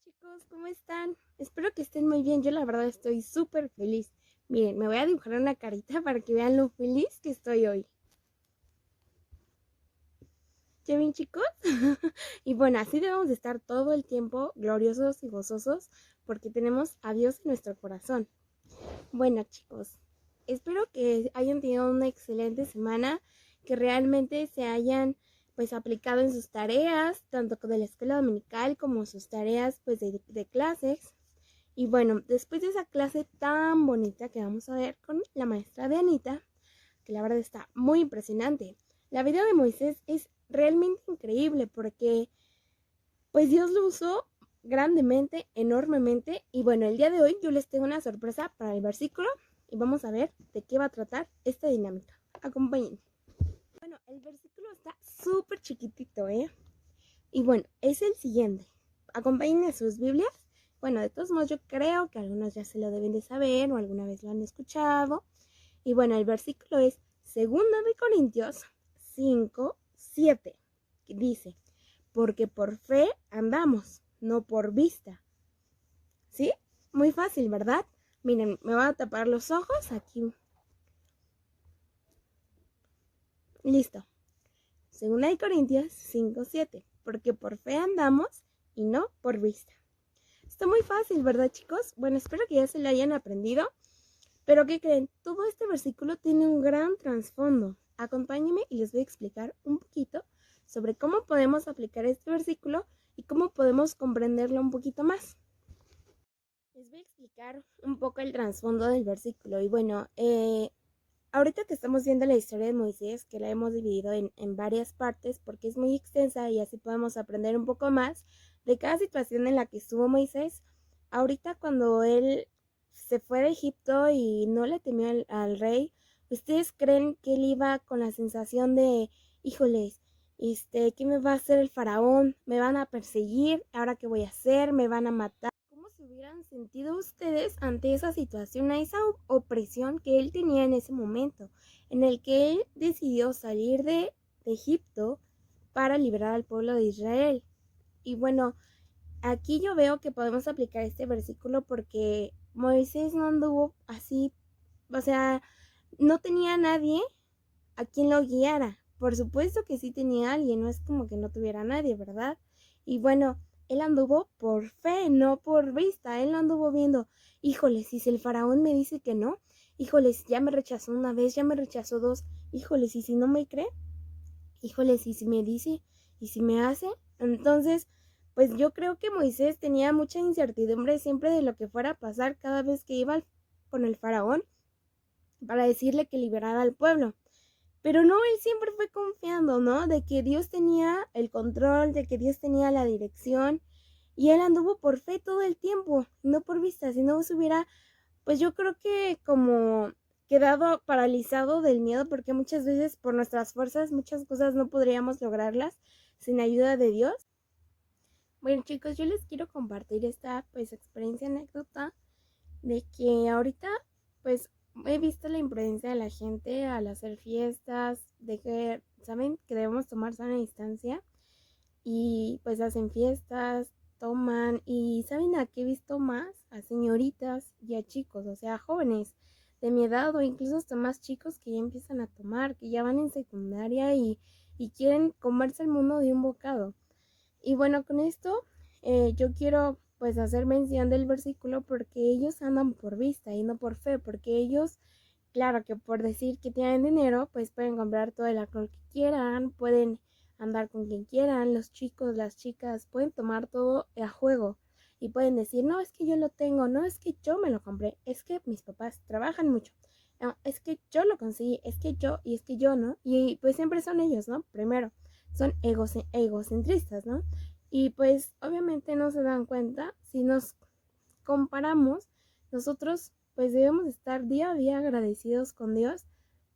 Chicos, ¿cómo están? Espero que estén muy bien. Yo la verdad estoy súper feliz. Miren, me voy a dibujar una carita para que vean lo feliz que estoy hoy. ¿Ya ven, chicos? Y bueno, así debemos de estar todo el tiempo gloriosos y gozosos porque tenemos a Dios en nuestro corazón. Bueno, chicos, espero que hayan tenido una excelente semana, que realmente se hayan pues aplicado en sus tareas, tanto de la escuela dominical como sus tareas pues de clases. Y bueno, después de esa clase tan bonita que vamos a ver con la maestra de Anita, que la verdad está muy impresionante, la vida de Moisés es realmente increíble porque pues Dios lo usó grandemente, enormemente. Y bueno, el día de hoy yo les tengo una sorpresa para el versículo y vamos a ver de qué va a tratar esta dinámica. Acompáñenme. Bueno, el versículo está súper chiquitito, ¿eh? Y bueno, es el siguiente. Acompáñenme a sus Biblias. Bueno, de todos modos yo creo que algunos ya se lo deben de saber o alguna vez lo han escuchado. Y bueno, el versículo es 2 Corintios 5:7, que dice, porque por fe andamos, no por vista. ¿Sí? Muy fácil, ¿verdad? Miren, me voy a tapar los ojos aquí. Listo. 2 Corintios 5:7, porque por fe andamos y no por vista. Está muy fácil, ¿verdad, chicos? Bueno, espero que ya se lo hayan aprendido. Pero ¿qué creen? Todo este versículo tiene un gran trasfondo. Acompáñenme y les voy a explicar un poquito sobre cómo podemos aplicar este versículo y cómo podemos comprenderlo un poquito más. Les voy a explicar un poco el trasfondo del versículo. Y bueno, ahorita que estamos viendo la historia de Moisés, que la hemos dividido en varias partes porque es muy extensa y así podemos aprender un poco más de cada situación en la que estuvo Moisés. Ahorita cuando él se fue de Egipto y no le temió al rey, ¿ustedes creen que él iba con la sensación de, híjoles, ¿qué me va a hacer el faraón? ¿Me van a perseguir? ¿Ahora qué voy a hacer? ¿Me van a matar? ¿Cómo se hubieran sentido ustedes ante esa situación, a esa opresión que él tenía en ese momento, en el que él decidió salir de Egipto para liberar al pueblo de Israel? Y bueno, aquí yo veo que podemos aplicar este versículo porque Moisés no anduvo así, o sea, no tenía a nadie a quien lo guiara. Por supuesto que sí tenía a alguien, no es como que no tuviera a nadie, ¿verdad? Y bueno, él anduvo por fe, no por vista. Él no anduvo viendo, híjole, si el faraón me dice que no, híjole, si ya me rechazó una vez, ya me rechazó dos, híjole, si no me cree, híjole, si me dice y si me hace. Entonces, pues yo creo que Moisés tenía mucha incertidumbre siempre de lo que fuera a pasar cada vez que iba con el faraón para decirle que liberara al pueblo. Pero no, él siempre fue confiando, ¿no? De que Dios tenía el control, de que Dios tenía la dirección. Y él anduvo por fe todo el tiempo, no por vista. Si no se hubiera, pues yo creo que como quedado paralizado del miedo, porque muchas veces por nuestras fuerzas muchas cosas no podríamos lograrlas sin ayuda de Dios. Bueno, chicos, yo les quiero compartir esta pues experiencia, anécdota de que ahorita pues he visto la imprudencia de la gente al hacer fiestas, de que saben que debemos tomar sana distancia y pues hacen fiestas, toman y saben a qué he visto más, a señoritas y a chicos, o sea, jóvenes de mi edad o incluso hasta más chicos que ya empiezan a tomar, que ya van en secundaria y quieren comerse el mundo de un bocado. Y bueno, con esto yo quiero pues hacer mención del versículo porque ellos andan por vista y no por fe, porque ellos, claro que por decir que tienen dinero, pues pueden comprar todo el alcohol que quieran, pueden andar con quien quieran, los chicos, las chicas, pueden tomar todo a juego y pueden decir, no, es que yo lo tengo, no, es que yo me lo compré, es que mis papás trabajan mucho, no, es que yo lo conseguí, es que yo, y es que yo, ¿no? Y pues siempre son ellos, ¿no? Primero, son egocentristas, ¿no? Y pues obviamente no se dan cuenta, si nos comparamos, nosotros pues debemos estar día a día agradecidos con Dios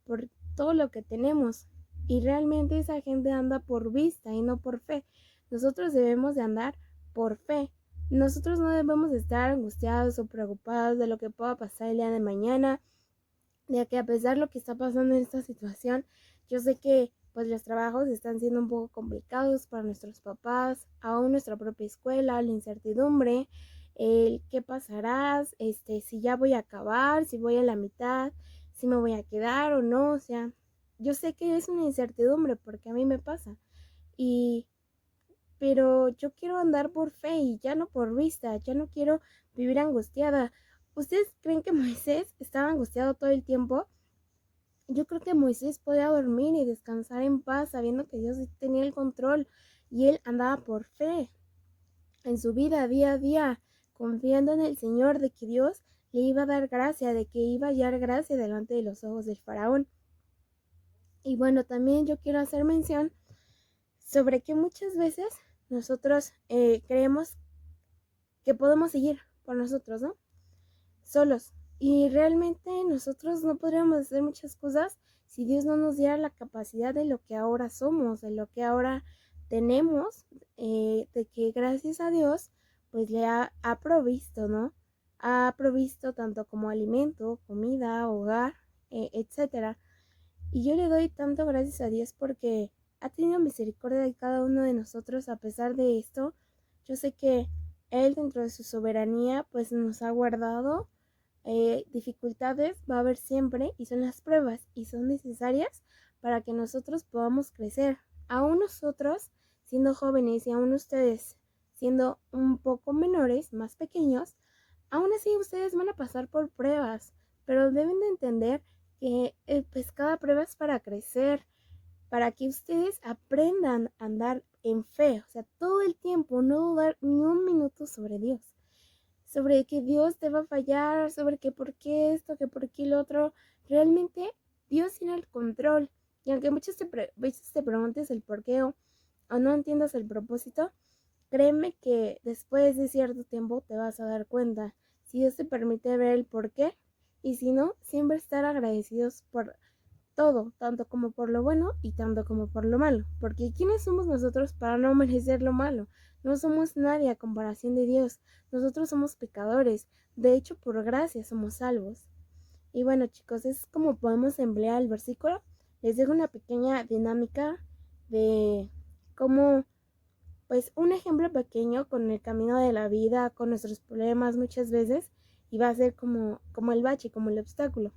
por todo lo que tenemos. Y realmente esa gente anda por vista y no por fe. Nosotros debemos de andar por fe. Nosotros no debemos de estar angustiados o preocupados de lo que pueda pasar el día de mañana, de que a pesar de lo que está pasando en esta situación, yo sé que pues los trabajos están siendo un poco complicados para nuestros papás, aún nuestra propia escuela, la incertidumbre, el qué pasará, si ya voy a acabar, si voy a la mitad, si me voy a quedar o no, o sea, yo sé que es una incertidumbre porque a mí me pasa, y pero yo quiero andar por fe y ya no por vista, ya no quiero vivir angustiada. ¿Ustedes creen que Moisés estaba angustiado todo el tiempo? Yo creo que Moisés podía dormir y descansar en paz sabiendo que Dios tenía el control y él andaba por fe en su vida día a día, confiando en el Señor de que Dios le iba a dar gracia, de que iba a hallar gracia delante de los ojos del faraón. Y bueno, también yo quiero hacer mención sobre que muchas veces nosotros creemos que podemos seguir por nosotros, ¿no? Solos. Y realmente nosotros no podríamos hacer muchas cosas si Dios no nos diera la capacidad de lo que ahora somos, de lo que ahora tenemos, de que gracias a Dios, pues le ha provisto, ¿no? Ha provisto tanto como alimento, comida, hogar, etcétera. Y yo le doy tanto gracias a Dios porque ha tenido misericordia de cada uno de nosotros a pesar de esto. Yo sé que Él dentro de su soberanía pues nos ha guardado. Dificultades va a haber siempre y son las pruebas y son necesarias para que nosotros podamos crecer. Aún nosotros siendo jóvenes y aún ustedes siendo un poco menores, más pequeños, aún así ustedes van a pasar por pruebas, pero deben de entender que pues cada prueba es para crecer, para que ustedes aprendan a andar en fe, o sea, todo el tiempo, no dudar ni un minuto sobre Dios, sobre que Dios te va a fallar, sobre que por qué esto, que por qué lo otro. Realmente Dios tiene el control. Y aunque veces te preguntes el por qué o no entiendas el propósito, créeme que después de cierto tiempo te vas a dar cuenta. Si Dios te permite ver el por qué, y si no, siempre estar agradecidos por todo, tanto como por lo bueno y tanto como por lo malo. Porque ¿quiénes somos nosotros para no merecer lo malo? No somos nadie a comparación de Dios. Nosotros somos pecadores. De hecho, por gracia somos salvos. Y bueno, chicos, es como podemos emplear el versículo. Les dejo una pequeña dinámica de cómo, pues, un ejemplo pequeño con el camino de la vida, con nuestros problemas muchas veces, y va a ser como el bache, como el obstáculo.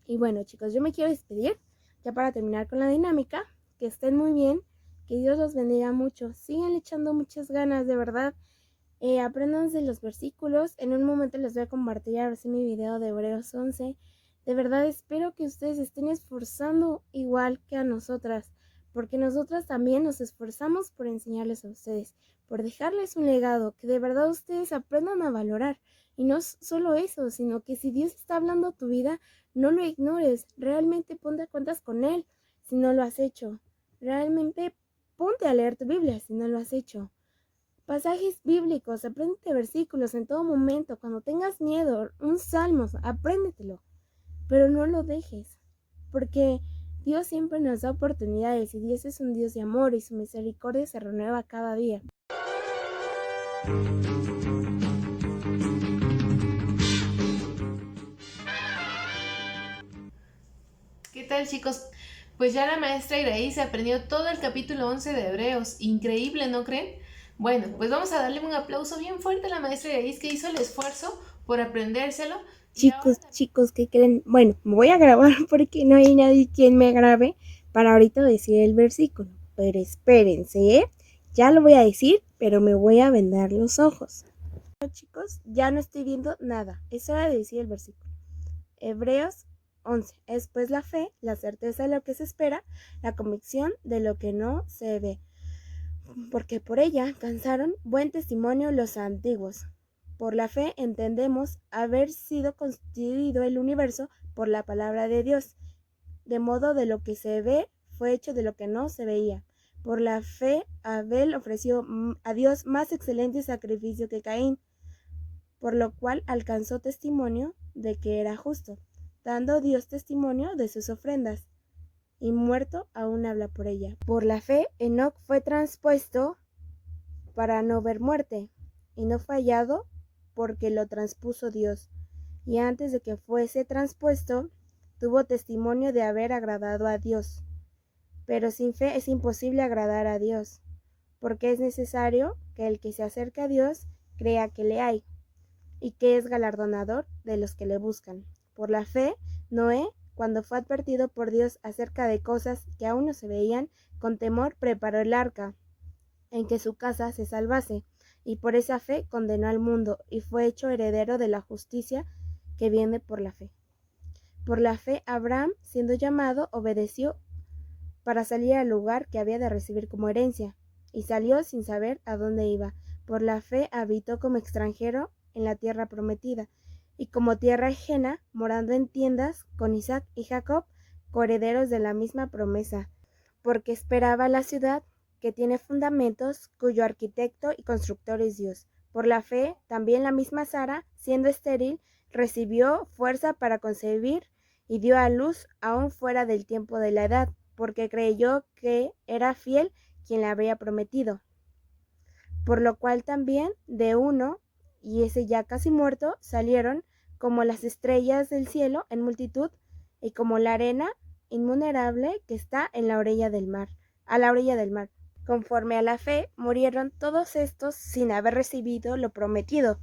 Y bueno, chicos, yo me quiero despedir ya para terminar con la dinámica. Que estén muy bien, que Dios los bendiga mucho. Sigan echando muchas ganas, de verdad. Aprendan de los versículos. En un momento les voy a compartir ahora sí mi video de Hebreos 11. De verdad espero que ustedes estén esforzando igual que a nosotras, porque nosotras también nos esforzamos por enseñarles a ustedes, por dejarles un legado que de verdad ustedes aprendan a valorar. Y no solo eso, sino que si Dios está hablando a tu vida, no lo ignores, realmente ponte a cuentas con Él si no lo has hecho. Realmente ponte a leer tu Biblia si no lo has hecho. Pasajes bíblicos, apréndete versículos en todo momento. Cuando tengas miedo, un salmo, apréndetelo. Pero no lo dejes, porque Dios siempre nos da oportunidades y Dios es un Dios de amor y su misericordia se renueva cada día. ¿Qué tal, chicos? Pues ya la maestra Iraí se aprendió todo el capítulo 11 de Hebreos. Increíble, ¿no creen? Bueno, pues vamos a darle un aplauso bien fuerte a la maestra Iraí que hizo el esfuerzo por aprendérselo. Chicos, ¿qué creen? Bueno, me voy a grabar porque no hay nadie quien me grabe para ahorita decir el versículo. Pero espérense, ¿eh? Ya lo voy a decir, pero me voy a vendar los ojos. Bueno, chicos, ya no estoy viendo nada. Es hora de decir el versículo. Hebreos 11. Es pues la fe, la certeza de lo que se espera, la convicción de lo que no se ve. Porque por ella alcanzaron buen testimonio los antiguos. Por la fe entendemos haber sido constituido el universo por la palabra de Dios, de modo de lo que se ve fue hecho de lo que no se veía. Por la fe Abel ofreció a Dios más excelente sacrificio que Caín, por lo cual alcanzó testimonio de que era justo, dando Dios testimonio de sus ofrendas, y muerto aún habla por ella. Por la fe Enoc fue transpuesto para no ver muerte, y no fue hallado porque lo transpuso Dios, y antes de que fuese transpuesto, tuvo testimonio de haber agradado a Dios. Pero sin fe es imposible agradar a Dios, porque es necesario que el que se acerca a Dios crea que le hay, y que es galardonador de los que le buscan. Por la fe, Noé, cuando fue advertido por Dios acerca de cosas que aún no se veían, con temor preparó el arca, en que su casa se salvase, y por esa fe condenó al mundo, y fue hecho heredero de la justicia que viene por la fe. Por la fe, Abraham, siendo llamado, obedeció para salir al lugar que había de recibir como herencia, y salió sin saber a dónde iba. Por la fe habitó como extranjero en la tierra prometida, y como tierra ajena, morando en tiendas con Isaac y Jacob, coherederos de la misma promesa, porque esperaba la ciudad que tiene fundamentos, cuyo arquitecto y constructor es Dios. Por la fe, también la misma Sara, siendo estéril, recibió fuerza para concebir y dio a luz aún fuera del tiempo de la edad, porque creyó que era fiel quien le había prometido. Por lo cual también de uno, y ese ya casi muerto, salieron como las estrellas del cielo en multitud, y como la arena innumerable que está en la orilla del mar, a la orilla del mar. Conforme a la fe, murieron todos estos sin haber recibido lo prometido,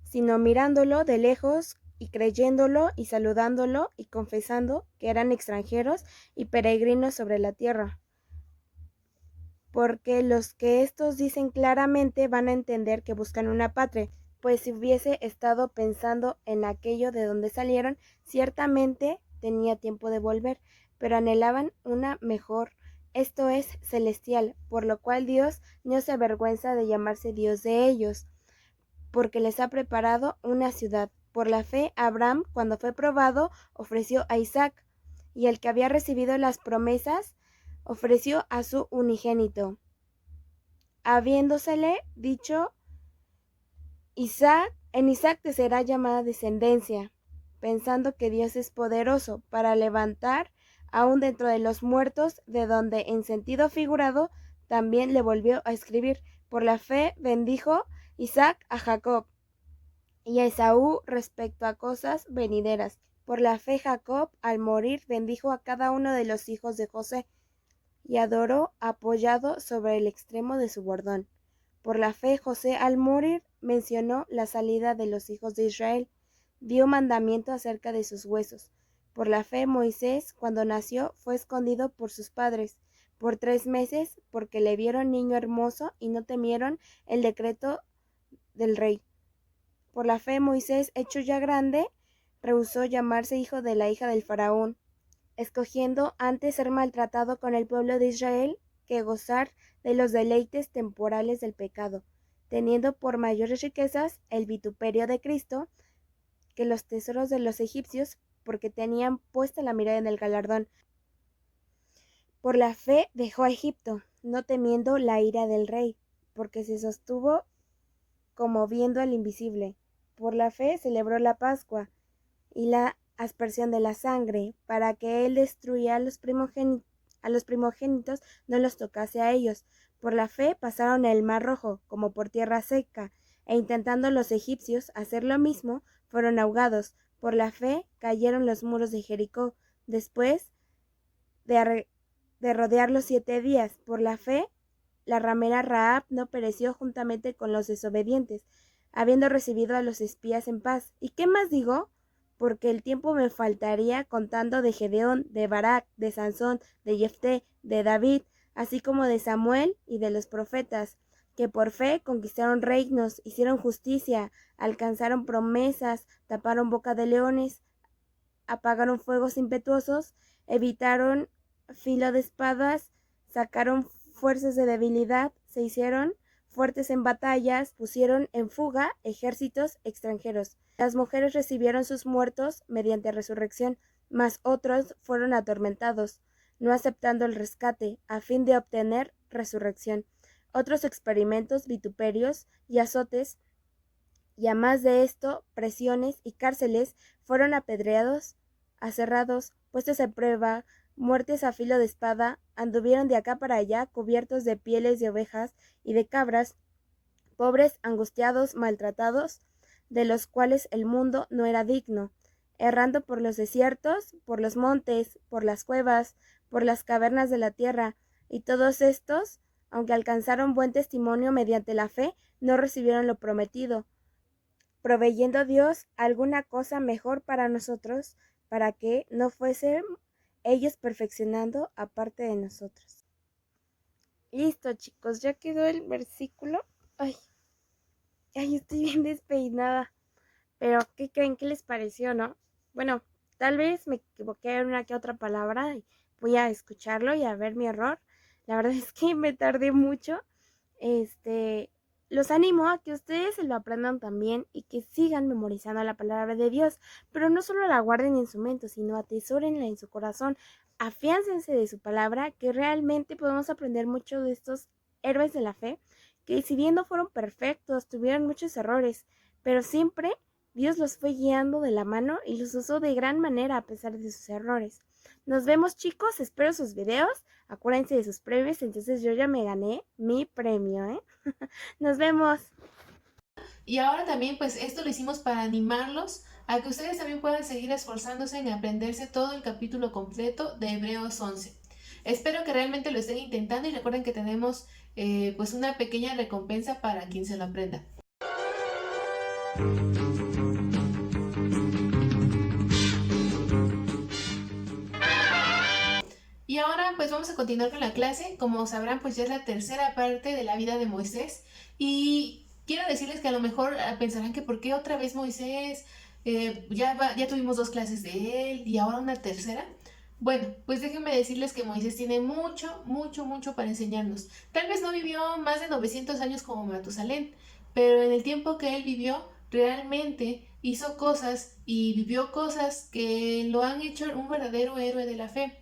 sino mirándolo de lejos y creyéndolo y saludándolo y confesando que eran extranjeros y peregrinos sobre la tierra. Porque los que estos dicen claramente van a entender que buscan una patria, pues si hubiese estado pensando en aquello de donde salieron, ciertamente tenía tiempo de volver, pero anhelaban una mejor, esto es, celestial, por lo cual Dios no se avergüenza de llamarse Dios de ellos, porque les ha preparado una ciudad. Por la fe, Abraham, cuando fue probado, ofreció a Isaac, y el que había recibido las promesas, ofreció a su unigénito, habiéndosele dicho, en Isaac te será llamada descendencia, pensando que Dios es poderoso para levantar aún dentro de los muertos, de donde en sentido figurado también le volvió a escribir. Por la fe bendijo Isaac a Jacob y a Esaú respecto a cosas venideras. Por la fe Jacob al morir bendijo a cada uno de los hijos de José, y adoró apoyado sobre el extremo de su bordón. Por la fe José al morir mencionó la salida de los hijos de Israel, dio mandamiento acerca de sus huesos. Por la fe Moisés, cuando nació, fue escondido por sus padres por 3 meses, porque le vieron niño hermoso y no temieron el decreto del rey. Por la fe Moisés, hecho ya grande, rehusó llamarse hijo de la hija del faraón, escogiendo antes ser maltratado con el pueblo de Israel que gozar de los deleites temporales del pecado, teniendo por mayores riquezas el vituperio de Cristo que los tesoros de los egipcios, porque tenían puesta la mirada en el galardón. Por la fe dejó a Egipto, no temiendo la ira del rey, porque se sostuvo como viendo al invisible. Por la fe celebró la Pascua y la aspersión de la sangre, para que él destruya a los primogénitos, no los tocase a ellos. Por la fe pasaron el mar Rojo como por tierra seca, e intentando los egipcios hacer lo mismo, fueron ahogados. Por la fe cayeron los muros de Jericó, después de rodearlos 7 días. Por la fe la ramera Rahab no pereció juntamente con los desobedientes, habiendo recibido a los espías en paz. ¿Y qué más digo? Porque el tiempo me faltaría contando de Gedeón, de Barak, de Sansón, de Jefté, de David, así como de Samuel y de los profetas, que por fe conquistaron reinos, hicieron justicia, alcanzaron promesas, taparon boca de leones, apagaron fuegos impetuosos, evitaron filo de espadas, sacaron fuerzas de debilidad, se hicieron fuertes en batallas, pusieron en fuga ejércitos extranjeros. Las mujeres recibieron sus muertos mediante resurrección, mas otros fueron atormentados, no aceptando el rescate, a fin de obtener resurrección. Otros experimentos, vituperios y azotes, y a más de esto, presiones y cárceles, fueron apedreados, aserrados, puestos a prueba, muertes a filo de espada, anduvieron de acá para allá, cubiertos de pieles de ovejas y de cabras, pobres, angustiados, maltratados, de los cuales el mundo no era digno, errando por los desiertos, por los montes, por las cuevas, por las cavernas de la tierra, y todos estos, aunque alcanzaron buen testimonio mediante la fe, no recibieron lo prometido, proveyendo Dios alguna cosa mejor para nosotros, para que no fuesen ellos perfeccionando aparte de nosotros. Listo, chicos, ya quedó el versículo. Ay, estoy bien despeinada. Pero, ¿qué creen? ¿Qué les pareció, no? Bueno, tal vez me equivoqué en una que otra palabra y voy a escucharlo y a ver mi error. La verdad es que me tardé mucho. Los animo a que ustedes se lo aprendan también y que sigan memorizando la palabra de Dios, pero no solo la guarden en su mente, sino atesórenla en su corazón. Afiáncense de su palabra, que realmente podemos aprender mucho de estos héroes de la fe, que si bien no fueron perfectos, tuvieron muchos errores, pero siempre Dios los fue guiando de la mano y los usó de gran manera a pesar de sus errores. Nos vemos, chicos, espero sus videos. Acuérdense de sus premios, entonces yo ya me gané mi premio, ¿eh? Nos vemos. Y ahora también pues esto lo hicimos para animarlos a que ustedes también puedan seguir esforzándose en aprenderse todo el capítulo completo de Hebreos 11. Espero que realmente lo estén intentando y recuerden que tenemos pues una pequeña recompensa para quien se lo aprenda. Y ahora pues vamos a continuar con la clase. Como sabrán, pues ya es la tercera parte de la vida de Moisés. Y quiero decirles que a lo mejor pensarán que ¿por qué otra vez Moisés? Ya tuvimos 2 clases de él y ahora una tercera. Bueno, pues déjenme decirles que Moisés tiene mucho, mucho, mucho para enseñarnos. Tal vez no vivió más de 900 años como Matusalén, pero en el tiempo que él vivió, realmente hizo cosas y vivió cosas que lo han hecho un verdadero héroe de la fe.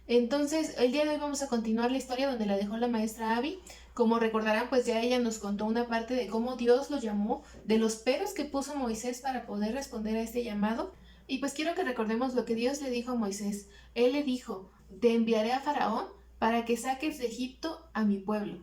Entonces, el día de hoy vamos a continuar la historia donde la dejó la maestra Abby. Como recordarán, pues ya ella nos contó una parte de cómo Dios lo llamó, de los peros que puso Moisés para poder responder a este llamado. Y pues quiero que recordemos lo que Dios le dijo a Moisés. Él le dijo, te enviaré a Faraón para que saques de Egipto a mi pueblo.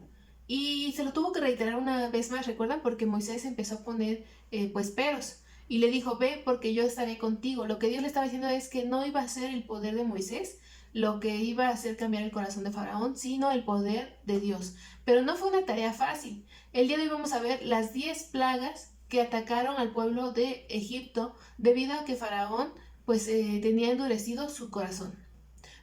Y se lo tuvo que reiterar una vez más, ¿recuerdan? Porque Moisés empezó a poner pues peros. Y le dijo, ve porque yo estaré contigo. Lo que Dios le estaba diciendo es que no iba a ser el poder de Moisés lo que iba a hacer cambiar el corazón de Faraón, sino el poder de Dios. Pero no fue una tarea fácil. El día de hoy vamos a ver las 10 plagas que atacaron al pueblo de Egipto debido a que Faraón pues tenía endurecido su corazón.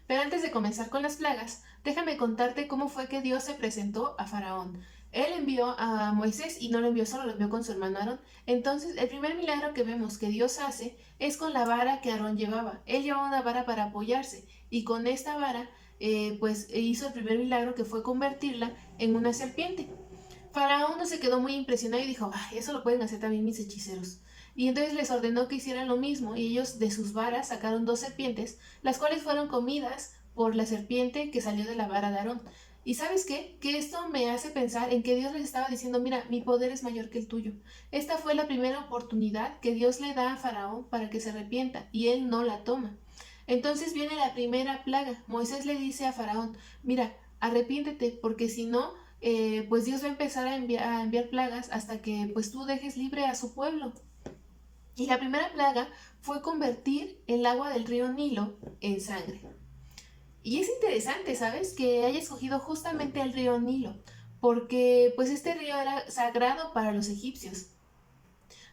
Pero antes de comenzar con las plagas, déjame contarte cómo fue que Dios se presentó a Faraón. Él envió a Moisés y no lo envió solo, lo envió con su hermano Aarón. Entonces, el primer milagro que vemos que Dios hace es con la vara que Aarón llevaba. Él llevaba una vara para apoyarse y con esta vara, pues hizo el primer milagro que fue convertirla en una serpiente. Faraón no se quedó muy impresionado y dijo, ay, eso lo pueden hacer también mis hechiceros. Y entonces les ordenó que hicieran lo mismo y ellos de sus varas sacaron 2 serpientes, las cuales fueron comidas por la serpiente que salió de la vara de Aarón. ¿Y sabes qué? Que esto me hace pensar en que Dios les estaba diciendo, mira, mi poder es mayor que el tuyo. Esta fue la primera oportunidad que Dios le da a Faraón para que se arrepienta y él no la toma. Entonces viene la primera plaga. Moisés le dice a Faraón, mira, arrepiéntete porque si no, pues Dios va a empezar a enviar plagas hasta que pues tú dejes libre a su pueblo. Y la primera plaga fue convertir el agua del río Nilo en sangre. Y es interesante, ¿sabes? Que haya escogido justamente el río Nilo, porque pues este río era sagrado para los egipcios.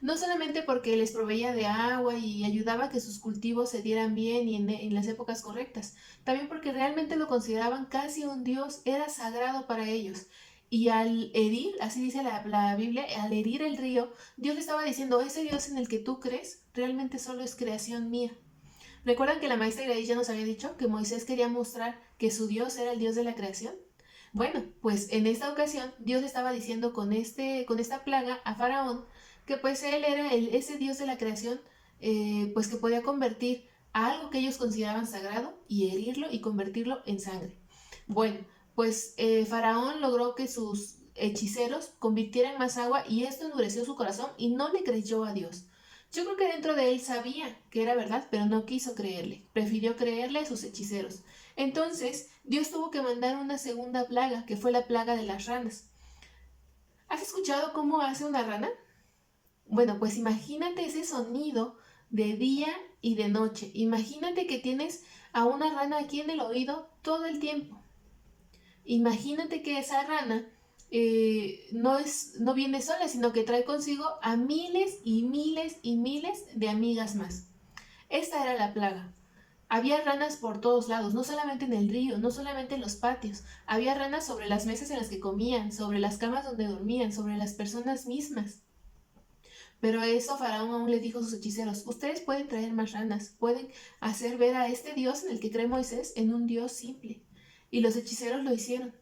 No solamente porque les proveía de agua y ayudaba a que sus cultivos se dieran bien y en las épocas correctas, también porque realmente lo consideraban casi un dios, era sagrado para ellos. Y al herir, así dice la Biblia, al herir el río, Dios le estaba diciendo, ese Dios en el que tú crees realmente solo es creación mía. ¿Recuerdan que la maestra Grace ya nos había dicho que Moisés quería mostrar que su Dios era el Dios de la creación? Bueno, pues en esta ocasión Dios le estaba diciendo con esta plaga a Faraón que pues él era ese Dios de la creación, pues que podía convertir a algo que ellos consideraban sagrado y herirlo y convertirlo en sangre. Bueno, pues Faraón logró que sus hechiceros convirtieran más agua y esto endureció su corazón y no le creyó a Dios. Yo creo que dentro de él sabía que era verdad, pero no quiso creerle. Prefirió creerle a sus hechiceros. Entonces, Dios tuvo que mandar una segunda plaga, que fue la plaga de las ranas. ¿Has escuchado cómo hace una rana? Bueno, pues imagínate ese sonido de día y de noche. Imagínate que tienes a una rana aquí en el oído todo el tiempo. Imagínate que esa rana no viene sola, sino que trae consigo a miles y miles y miles de amigas más. Esta era la plaga. Había ranas por todos lados, no solamente en el río, no solamente en los patios. Había ranas sobre las mesas en las que comían, sobre las camas donde dormían, sobre las personas mismas. Pero a eso Faraón aún le dijo a sus hechiceros: ustedes pueden traer más ranas, pueden hacer ver a este Dios en el que cree Moisés en un Dios simple. Y los hechiceros lo hicieron.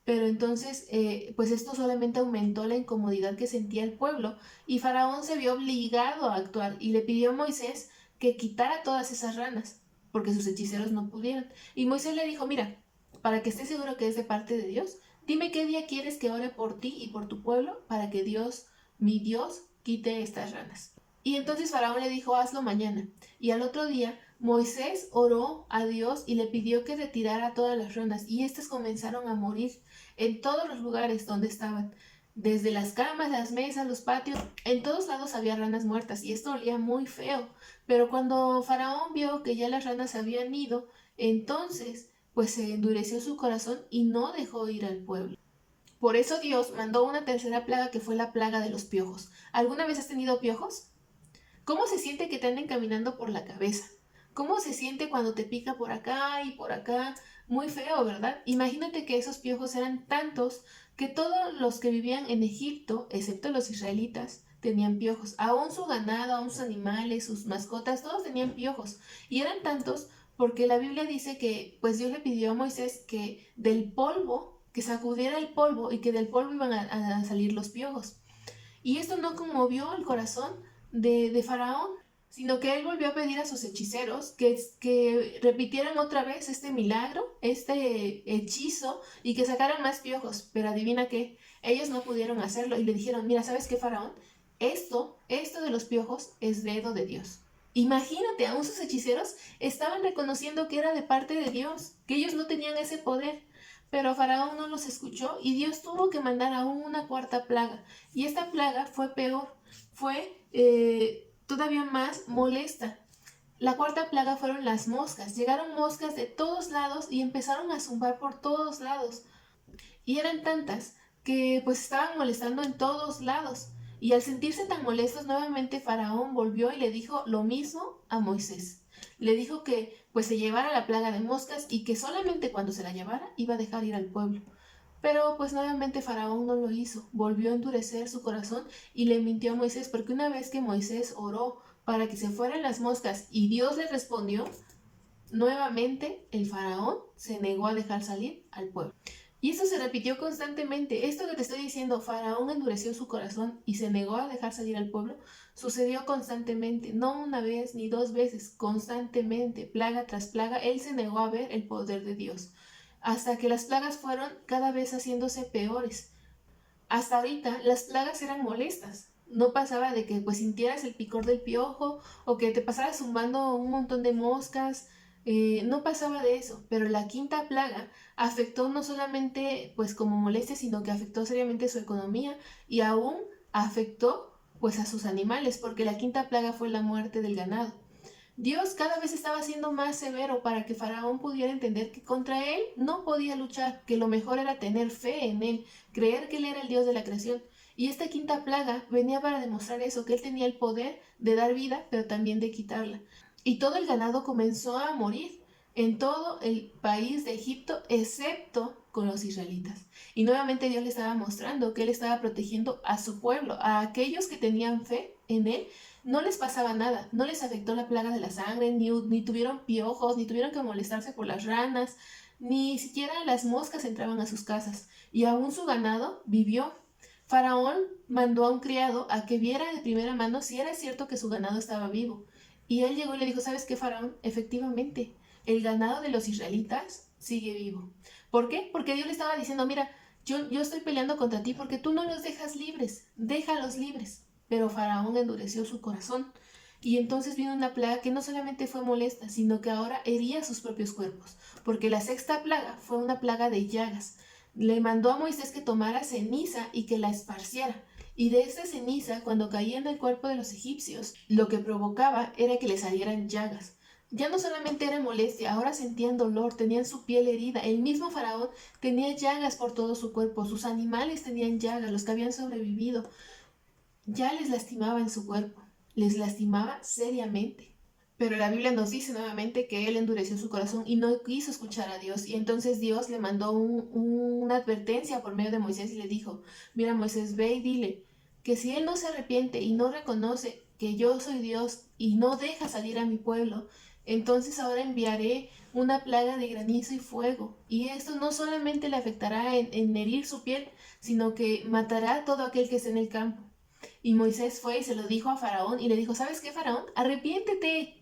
Pero entonces, pues esto solamente aumentó la incomodidad que sentía el pueblo, y Faraón se vio obligado a actuar y le pidió a Moisés que quitara todas esas ranas, porque sus hechiceros no pudieron. Y Moisés le dijo: mira, para que estés seguro que es de parte de Dios, dime qué día quieres que ore por ti y por tu pueblo para que Dios, mi Dios, quite estas ranas. Y entonces Faraón le dijo: hazlo mañana. Y al otro día Moisés oró a Dios y le pidió que retirara todas las ranas, y éstas comenzaron a morir en todos los lugares donde estaban. Desde las camas, las mesas, los patios, en todos lados había ranas muertas, y esto olía muy feo. Pero cuando Faraón vio que ya las ranas habían ido, entonces pues se endureció su corazón y no dejó ir al pueblo. Por eso Dios mandó una tercera plaga, que fue la plaga de los piojos. ¿Alguna vez has tenido piojos? ¿Cómo se siente que te anden caminando por la cabeza? ¿Cómo se siente cuando te pica por acá y por acá? Muy feo, ¿verdad? Imagínate que esos piojos eran tantos que todos los que vivían en Egipto, excepto los israelitas, tenían piojos. Aún su ganado, aún sus animales, sus mascotas, todos tenían piojos. Y eran tantos porque la Biblia dice que pues Dios le pidió a Moisés que del polvo, que sacudiera el polvo, y que del polvo iban a salir los piojos. Y esto no conmovió el corazón de Faraón, sino que él volvió a pedir a sus hechiceros que repitieran otra vez este milagro, este hechizo, y que sacaran más piojos. Pero adivina qué, ellos no pudieron hacerlo y le dijeron: mira, ¿sabes qué, Faraón? Esto de los piojos es dedo de Dios. Imagínate, aún sus hechiceros estaban reconociendo que era de parte de Dios, que ellos no tenían ese poder. Pero Faraón no los escuchó, y Dios tuvo que mandar aún una cuarta plaga. Y esta plaga fue peor, fue todavía más molesta. La cuarta plaga fueron las moscas. Llegaron moscas de todos lados y empezaron a zumbar por todos lados. Y eran tantas que pues estaban molestando en todos lados. Y al sentirse tan molestos, nuevamente Faraón volvió y le dijo lo mismo a Moisés. Le dijo que pues se llevara la plaga de moscas, y que solamente cuando se la llevara iba a dejar ir al pueblo. Pero pues nuevamente Faraón no lo hizo, volvió a endurecer su corazón y le mintió a Moisés, porque una vez que Moisés oró para que se fueran las moscas y Dios le respondió, nuevamente el Faraón se negó a dejar salir al pueblo. Y eso se repitió constantemente. Esto que te estoy diciendo, Faraón endureció su corazón y se negó a dejar salir al pueblo, sucedió constantemente, no una vez ni dos veces, constantemente, plaga tras plaga. Él se negó a ver el poder de Dios, hasta que las plagas fueron cada vez haciéndose peores. Hasta ahorita las plagas eran molestas. No pasaba de que pues sintieras el picor del piojo o que te pasara zumbando un montón de moscas. No pasaba de eso, pero la quinta plaga afectó no solamente pues como molestia, sino que afectó seriamente su economía, y aún afectó pues a sus animales, porque la quinta plaga fue la muerte del ganado. Dios cada vez estaba siendo más severo para que Faraón pudiera entender que contra él no podía luchar, que lo mejor era tener fe en él, creer que él era el Dios de la creación. Y esta quinta plaga venía para demostrar eso, que él tenía el poder de dar vida, pero también de quitarla. Y todo el ganado comenzó a morir en todo el país de Egipto, excepto con los israelitas. Y nuevamente Dios le estaba mostrando que él estaba protegiendo a su pueblo, a aquellos que tenían fe en él. No les pasaba nada, no les afectó la plaga de la sangre, ni tuvieron piojos, ni tuvieron que molestarse por las ranas, ni siquiera las moscas entraban a sus casas, y aún su ganado vivió. Faraón mandó a un criado a que viera de primera mano si era cierto que su ganado estaba vivo. Y él llegó y le dijo: ¿sabes qué, Faraón? Efectivamente, el ganado de los israelitas sigue vivo. ¿Por qué? Porque Dios le estaba diciendo: mira, yo estoy peleando contra ti porque tú no los dejas libres, déjalos libres. Pero Faraón endureció su corazón, y entonces vino una plaga que no solamente fue molesta, sino que ahora hería sus propios cuerpos, porque la sexta plaga fue una plaga de llagas. Le mandó a Moisés que tomara ceniza y que la esparciera, y de esa ceniza, cuando caía en el cuerpo de los egipcios, lo que provocaba era que les salieran llagas. Ya no solamente era molestia, ahora sentían dolor, tenían su piel herida. El mismo faraón tenía llagas por todo su cuerpo, sus animales tenían llagas, los que habían sobrevivido. Ya les lastimaba en su cuerpo, les lastimaba seriamente. Pero la Biblia nos dice nuevamente que él endureció su corazón y no quiso escuchar a Dios. Y entonces Dios le mandó una advertencia por medio de Moisés y le dijo, mira Moisés, ve y dile que si él no se arrepiente y no reconoce que yo soy Dios y no deja salir a mi pueblo, entonces ahora enviaré una plaga de granizo y fuego. Y esto no solamente le afectará en herir su piel, sino que matará a todo aquel que esté en el campo. Y Moisés fue y se lo dijo a Faraón y le dijo, ¿sabes qué, Faraón? Arrepiéntete.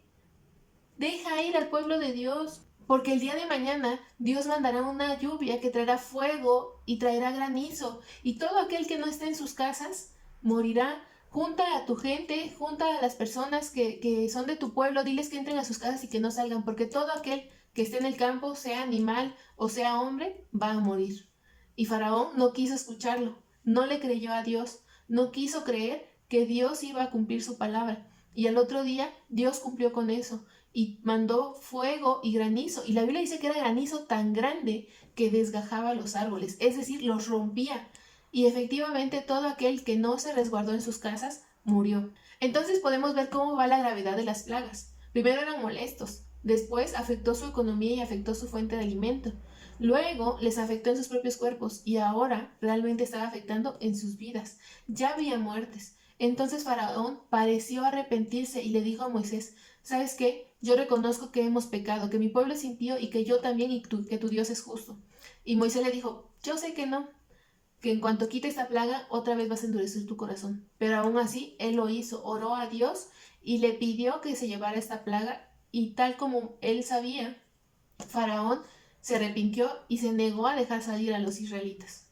Deja ir al pueblo de Dios, porque el día de mañana Dios mandará una lluvia que traerá fuego y traerá granizo, y todo aquel que no esté en sus casas morirá. Junta a tu gente, junta a las personas que son de tu pueblo, diles que entren a sus casas y que no salgan, porque todo aquel que esté en el campo, sea animal o sea hombre, va a morir. Y Faraón no quiso escucharlo, no le creyó a Dios, no quiso creer que Dios iba a cumplir su palabra. Y al otro día Dios cumplió con eso y mandó fuego y granizo. Y la Biblia dice que era granizo tan grande que desgajaba los árboles, es decir, los rompía. Y efectivamente todo aquel que no se resguardó en sus casas murió. Entonces podemos ver cómo va la gravedad de las plagas. Primero eran molestos, después afectó su economía y afectó su fuente de alimento. Luego les afectó en sus propios cuerpos y ahora realmente estaba afectando en sus vidas. Ya había muertes. Entonces Faraón pareció arrepentirse y le dijo a Moisés, ¿sabes qué? Yo reconozco que hemos pecado, que mi pueblo es impío y que yo también y que tu Dios es justo. Y Moisés le dijo, yo sé que no, que en cuanto quite esta plaga, otra vez vas a endurecer tu corazón. Pero aún así, él lo hizo, oró a Dios y le pidió que se llevara esta plaga y tal como él sabía, Faraón se arrepintió y se negó a dejar salir a los israelitas.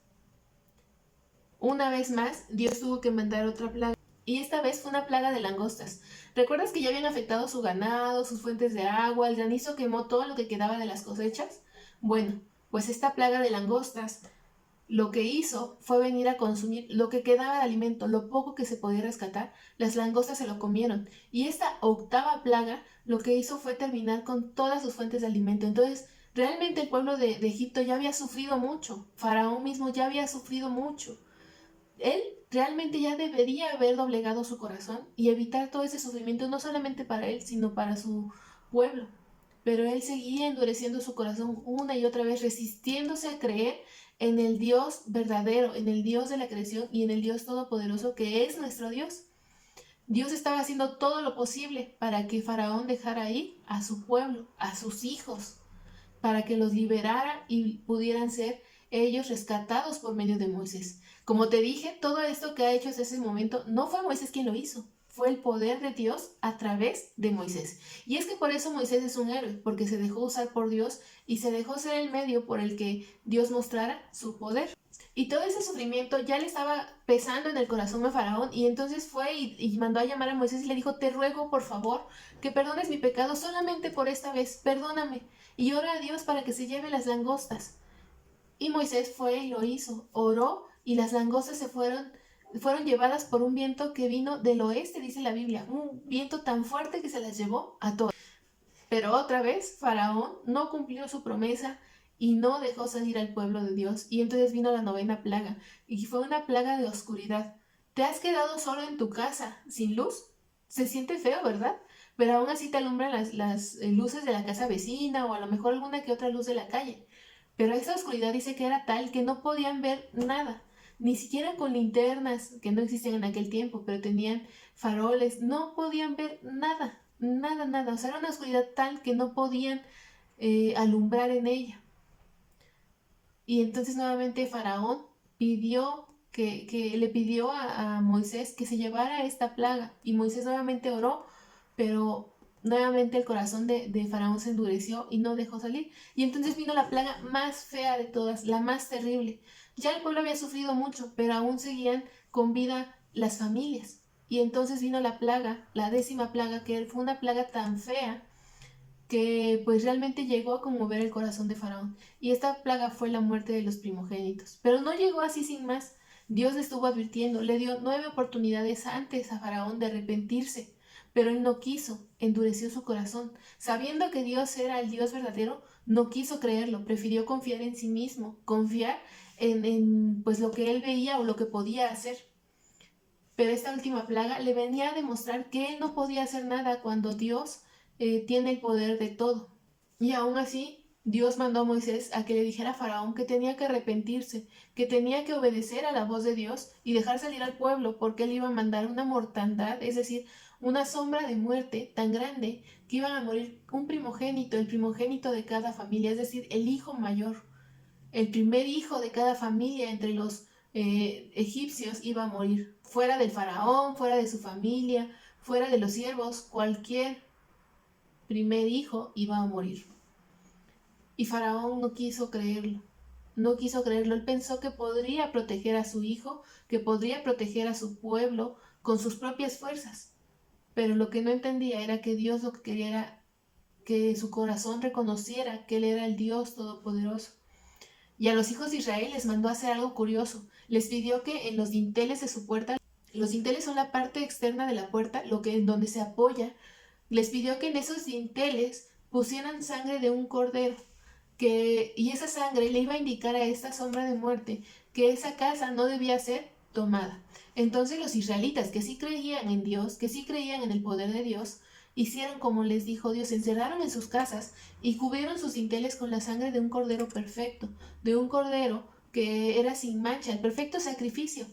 Una vez más, Dios tuvo que mandar otra plaga. Y esta vez fue una plaga de langostas. ¿Recuerdas que ya habían afectado su ganado, sus fuentes de agua, el granizo quemó todo lo que quedaba de las cosechas? Bueno, pues esta plaga de langostas lo que hizo fue venir a consumir lo que quedaba de alimento, lo poco que se podía rescatar, las langostas se lo comieron. Y esta octava plaga lo que hizo fue terminar con todas sus fuentes de alimento. Entonces, realmente el pueblo de Egipto ya había sufrido mucho, Faraón mismo ya había sufrido mucho. Él realmente ya debería haber doblegado su corazón y evitar todo ese sufrimiento, no solamente para él, sino para su pueblo. Pero él seguía endureciendo su corazón una y otra vez, resistiéndose a creer en el Dios verdadero, en el Dios de la creación y en el Dios todopoderoso que es nuestro Dios. Dios estaba haciendo todo lo posible para que Faraón dejara ir a su pueblo, a sus hijos, para que los liberara y pudieran ser ellos rescatados por medio de Moisés. Como te dije, todo esto que ha hecho hasta ese momento no fue Moisés quien lo hizo, fue el poder de Dios a través de Moisés. Y es que por eso Moisés es un héroe, porque se dejó usar por Dios y se dejó ser el medio por el que Dios mostrara su poder. Y todo ese sufrimiento ya le estaba pesando en el corazón a Faraón y entonces fue y mandó a llamar a Moisés y le dijo, te ruego por favor que perdones mi pecado solamente por esta vez, perdóname. Y ora a Dios para que se lleve las langostas. Y Moisés fue y lo hizo, oró y las langostas fueron llevadas por un viento que vino del oeste, dice la Biblia, un viento tan fuerte que se las llevó a todas. Pero otra vez Faraón no cumplió su promesa y no dejó salir al pueblo de Dios. Y entonces vino la novena plaga y fue una plaga de oscuridad. ¿Te has quedado solo en tu casa, sin luz? Se siente feo, ¿verdad? Pero aún así te alumbran las luces de la casa vecina o a lo mejor alguna que otra luz de la calle. Pero esa oscuridad dice que era tal que no podían ver nada, ni siquiera con linternas que no existían en aquel tiempo, pero tenían faroles, no podían ver nada, nada, nada. O sea, era una oscuridad tal que no podían alumbrar en ella. Y entonces nuevamente Faraón le pidió a Moisés que se llevara esta plaga. Y Moisés nuevamente oró, pero nuevamente el corazón de Faraón se endureció y no dejó salir. Y entonces vino la plaga más fea de todas, la más terrible. Ya el pueblo había sufrido mucho, pero aún seguían con vida las familias. Y entonces vino la plaga, la 10ª plaga, que fue una plaga tan fea que pues realmente llegó a conmover el corazón de Faraón. Y esta plaga fue la muerte de los primogénitos. Pero no llegó así sin más. Dios le estuvo advirtiendo, le dio 9 oportunidades antes a Faraón de arrepentirse. pero él no quiso, endureció su corazón. Sabiendo que Dios era el Dios verdadero, no quiso creerlo, prefirió confiar en sí mismo, confiar en pues lo que él veía o lo que podía hacer. Pero esta última plaga le venía a demostrar que él no podía hacer nada cuando Dios tiene el poder de todo. Y aún así, Dios mandó a Moisés a que le dijera a Faraón que tenía que arrepentirse, que tenía que obedecer a la voz de Dios y dejar salir al pueblo, porque él iba a mandar una mortandad, es decir, una sombra de muerte tan grande que iban a morir un primogénito, el primogénito de cada familia, es decir, el hijo mayor. El primer hijo de cada familia entre los egipcios iba a morir. Fuera del faraón, fuera de su familia, fuera de los siervos, cualquier primer hijo iba a morir. Y Faraón no quiso creerlo. No quiso creerlo. Él pensó que podría proteger a su hijo, que podría proteger a su pueblo con sus propias fuerzas. Pero lo que no entendía era que Dios lo que quería era que su corazón reconociera que Él era el Dios Todopoderoso. Y a los hijos de Israel les mandó a hacer algo curioso. Les pidió que en los dinteles de su puerta, los dinteles son la parte externa de la puerta, en donde se apoya, les pidió que en esos dinteles pusieran sangre de un cordero, y esa sangre le iba a indicar a esta sombra de muerte que esa casa no debía ser tomada. Entonces los israelitas, que sí creían en Dios, que sí creían en el poder de Dios, hicieron como les dijo Dios, se encerraron en sus casas y cubrieron sus dinteles con la sangre de un cordero perfecto, de un cordero que era sin mancha, el perfecto sacrificio,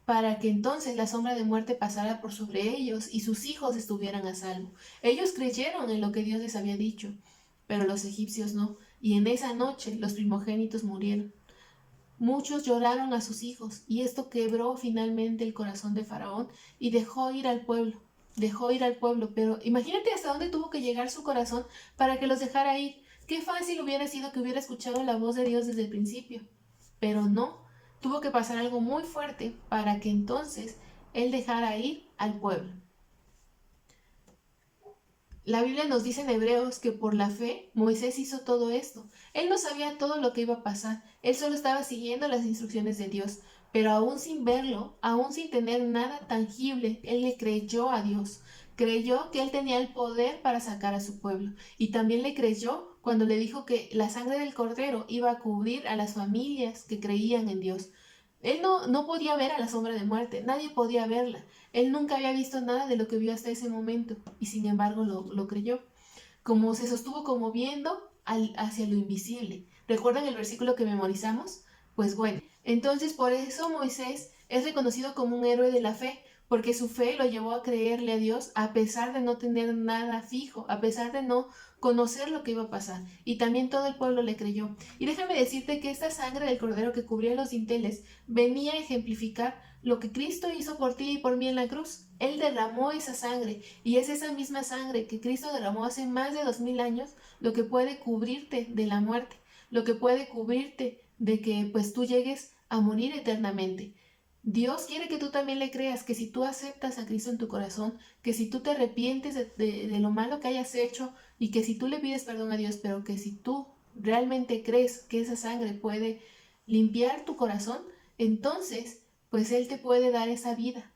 para que entonces la sombra de muerte pasara por sobre ellos y sus hijos estuvieran a salvo. Ellos creyeron en lo que Dios les había dicho, pero los egipcios no, y en esa noche los primogénitos murieron. Muchos lloraron a sus hijos, y esto quebró finalmente el corazón de Faraón y dejó ir al pueblo, pero imagínate hasta dónde tuvo que llegar su corazón para que los dejara ir. Qué fácil hubiera sido que hubiera escuchado la voz de Dios desde el principio, pero no, tuvo que pasar algo muy fuerte para que entonces él dejara ir al pueblo. La Biblia nos dice en Hebreos que por la fe Moisés hizo todo esto. Él no sabía todo lo que iba a pasar, él solo estaba siguiendo las instrucciones de Dios, pero aún sin verlo, aún sin tener nada tangible, él le creyó a Dios. Creyó que él tenía el poder para sacar a su pueblo, y también le creyó cuando le dijo que la sangre del cordero iba a cubrir a las familias que creían en Dios. Él no podía ver a la sombra de muerte, nadie podía verla. Él nunca había visto nada de lo que vio hasta ese momento, y sin embargo lo creyó. Como se sostuvo como viendo hacia lo invisible. ¿Recuerdan el versículo que memorizamos? Pues bueno, entonces por eso Moisés es reconocido como un héroe de la fe, porque su fe lo llevó a creerle a Dios a pesar de no tener nada fijo, a pesar de no conocer lo que iba a pasar. Y también todo el pueblo le creyó. Y déjame decirte que esta sangre del cordero que cubría los dinteles venía a ejemplificar lo que Cristo hizo por ti y por mí en la cruz. Él derramó esa sangre, y es esa misma sangre que Cristo derramó hace más de 2000 años lo que puede cubrirte de la muerte, lo que puede cubrirte de que pues tú llegues a morir eternamente. Dios quiere que tú también le creas, que si tú aceptas a Cristo en tu corazón, que si tú te arrepientes de lo malo que hayas hecho, y que si tú le pides perdón a Dios, pero que si tú realmente crees que esa sangre puede limpiar tu corazón, entonces pues Él te puede dar esa vida.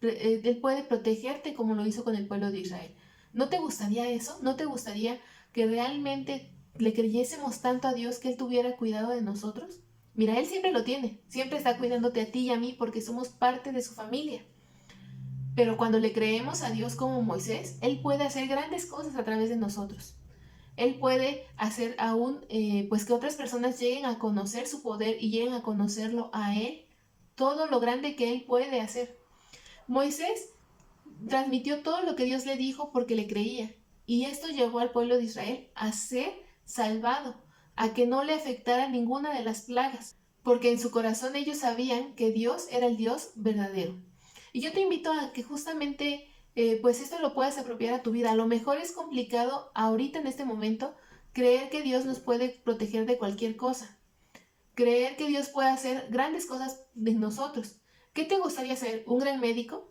Él puede protegerte como lo hizo con el pueblo de Israel. ¿No te gustaría eso? ¿No te gustaría que realmente le creyésemos tanto a Dios que Él tuviera cuidado de nosotros? Mira, Él siempre lo tiene, siempre está cuidándote a ti y a mí porque somos parte de su familia. Pero cuando le creemos a Dios como Moisés, Él puede hacer grandes cosas a través de nosotros. Él puede hacer aún pues que otras personas lleguen a conocer su poder y lleguen a conocerlo a Él, todo lo grande que Él puede hacer. Moisés transmitió todo lo que Dios le dijo porque le creía, y esto llevó al pueblo de Israel a ser salvado, a que no le afectara ninguna de las plagas, porque en su corazón ellos sabían que Dios era el Dios verdadero. Y yo te invito a que justamente pues esto lo puedas apropiar a tu vida. A lo mejor es complicado ahorita en este momento creer que Dios nos puede proteger de cualquier cosa, creer que Dios puede hacer grandes cosas de nosotros. ¿Qué te gustaría ser? ¿Un gran médico?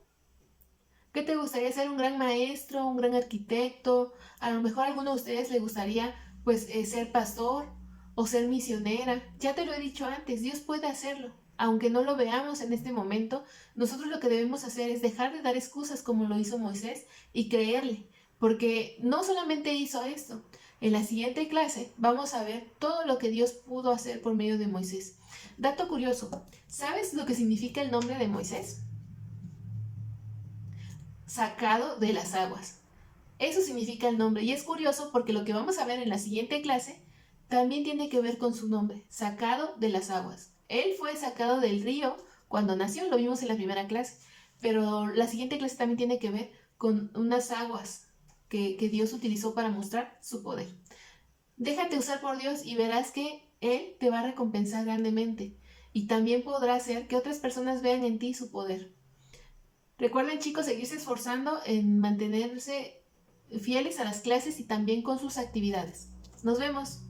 ¿Qué te gustaría ser? ¿Un gran maestro? ¿Un gran arquitecto? A lo mejor a alguno de ustedes le gustaría pues ser pastor o ser misionera. Ya te lo he dicho antes, Dios puede hacerlo. aunque no lo veamos en este momento, nosotros lo que debemos hacer es dejar de dar excusas como lo hizo Moisés y creerle, porque no solamente hizo esto. En la siguiente clase vamos a ver todo lo que Dios pudo hacer por medio de Moisés. Dato curioso, ¿sabes lo que significa el nombre de Moisés? Sacado de las aguas. Eso significa el nombre y es curioso porque lo que vamos a ver en la siguiente clase también tiene que ver con su nombre, sacado de las aguas. Él fue sacado del río cuando nació, lo vimos en la primera clase, pero la siguiente clase también tiene que ver con unas aguas que Dios utilizó para mostrar su poder. Déjate usar por Dios y verás que Él te va a recompensar grandemente y también podrá hacer que otras personas vean en ti su poder. Recuerden, chicos, seguirse esforzando en mantenerse fieles a las clases y también con sus actividades. Nos vemos.